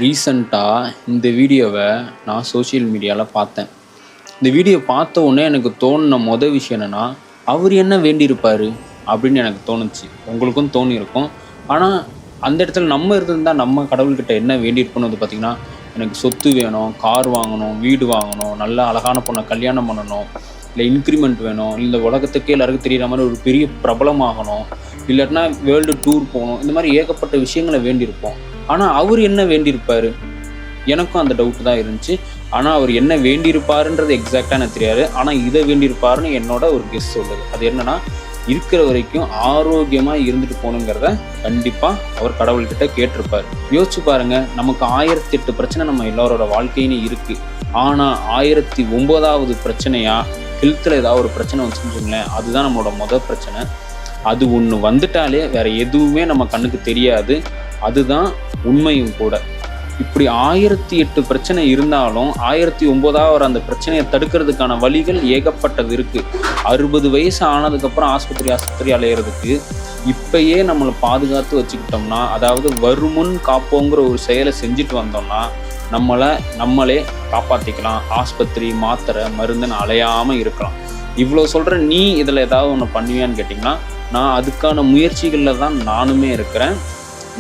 ரீசெண்டாக இந்த வீடியோவை நான் சோஷியல் மீடியாவில் பார்த்தேன். இந்த வீடியோ பார்த்த உடனே எனக்கு தோணின விஷயம் என்னென்னா, அவர் என்ன வேண்டியிருப்பார் அப்படின்னு எனக்கு தோணுச்சு. உங்களுக்கும் தோணியிருக்கும். ஆனால் அந்த இடத்துல நம்ம இருந்திருந்தால் நம்ம கடவுள்கிட்ட என்ன வேண்டியிருப்போன்னு வந்து பார்த்திங்கன்னா, எனக்கு சொத்து வேணும், கார் வாங்கணும், வீடு வாங்கணும், நல்ல அழகான பொண்ணை கல்யாணம் பண்ணணும், இல்லை இன்க்ரிமெண்ட் வேணும், இல்லை உலகத்துக்கே எல்லாருக்கும் தெரிகிற மாதிரி ஒரு பெரிய பிரபலமாகணும், இல்லாட்டினா வேர்ல்டு டூர் போகணும், இந்த மாதிரி ஏகப்பட்ட விஷயங்களை வேண்டியிருப்போம். ஆனால் அவர் என்ன வேண்டியிருப்பார்? எனக்கும் அந்த டவுட்டு தான் இருந்துச்சு. ஆனால் அவர் என்ன வேண்டியிருப்பாருன்றது எக்ஸாக்டாக எனக்கு தெரியாது. ஆனால் இதை வேண்டியிருப்பாருன்னு என்னோட ஒரு கெஸ் சொல்லுது. அது என்னென்னா, இருக்கிற வரைக்கும் ஆரோக்கியமாக இருந்துட்டு போகணுங்கிறத கண்டிப்பாக அவர் கடவுள்கிட்ட கேட்டிருப்பார். யோசிச்சு பாருங்கள், நமக்கு 1008 பிரச்சனை நம்ம எல்லாரோட வாழ்க்கையிலும் இருக்குது. ஆனால் 1009வது பிரச்சனையாக ஹெல்த்தில் ஏதாவது ஒரு பிரச்சனை வந்துச்சுங்களேன், அதுதான் நம்மளோட பிரச்சனை. அது ஒன்று வந்துட்டாலே வேறு எதுவுமே நம்ம கண்ணுக்கு தெரியாது. அதுதான் உண்மையும் கூட. இப்படி 1008 பிரச்சனை இருந்தாலும் 1009வது அந்த பிரச்சனையை தடுக்கிறதுக்கான வழிகள் ஏகப்பட்டது இருக்குது. 60 வயசு ஆனதுக்கப்புறம் ஆஸ்பத்திரி அலையிறதுக்கு இப்பயே நம்மளை பாதுகாத்து வச்சுக்கிட்டோம்னா, அதாவது வருமுன் காப்போங்கிற ஒரு செயலை செஞ்சுட்டு வந்தோம்னா நம்மளே காப்பாற்றிக்கலாம். ஆஸ்பத்திரி, மாத்திரை, மருந்துன்னு அலையாமல் இருக்கலாம். இவ்வளோ சொல்கிற நீ இதில் ஏதாவது ஒன்று பண்ணுவியான்னு கேட்டிங்கன்னா, நான் அதுக்கான முயற்சிகளில் தான் நானுமே இருக்கிறேன்.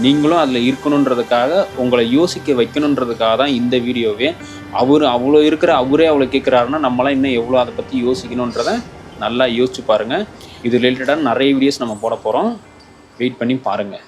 நீங்களும் அதில் இருக்கணுன்றதுக்காக, உங்களை யோசிக்க வைக்கணுன்றதுக்காக தான் இந்த வீடியோவே. அவரே அவ்வளோ கேட்குறாருன்னா நம்மளாம் இன்னும் எவ்வளோ அதை பற்றி யோசிக்கணுன்றதை நல்லா யோசிச்சு பாருங்கள். இது ரிலேட்டடாக நிறைய வீடியோஸ் நம்ம போட போகிறோம். வெயிட் பண்ணி பாருங்கள்.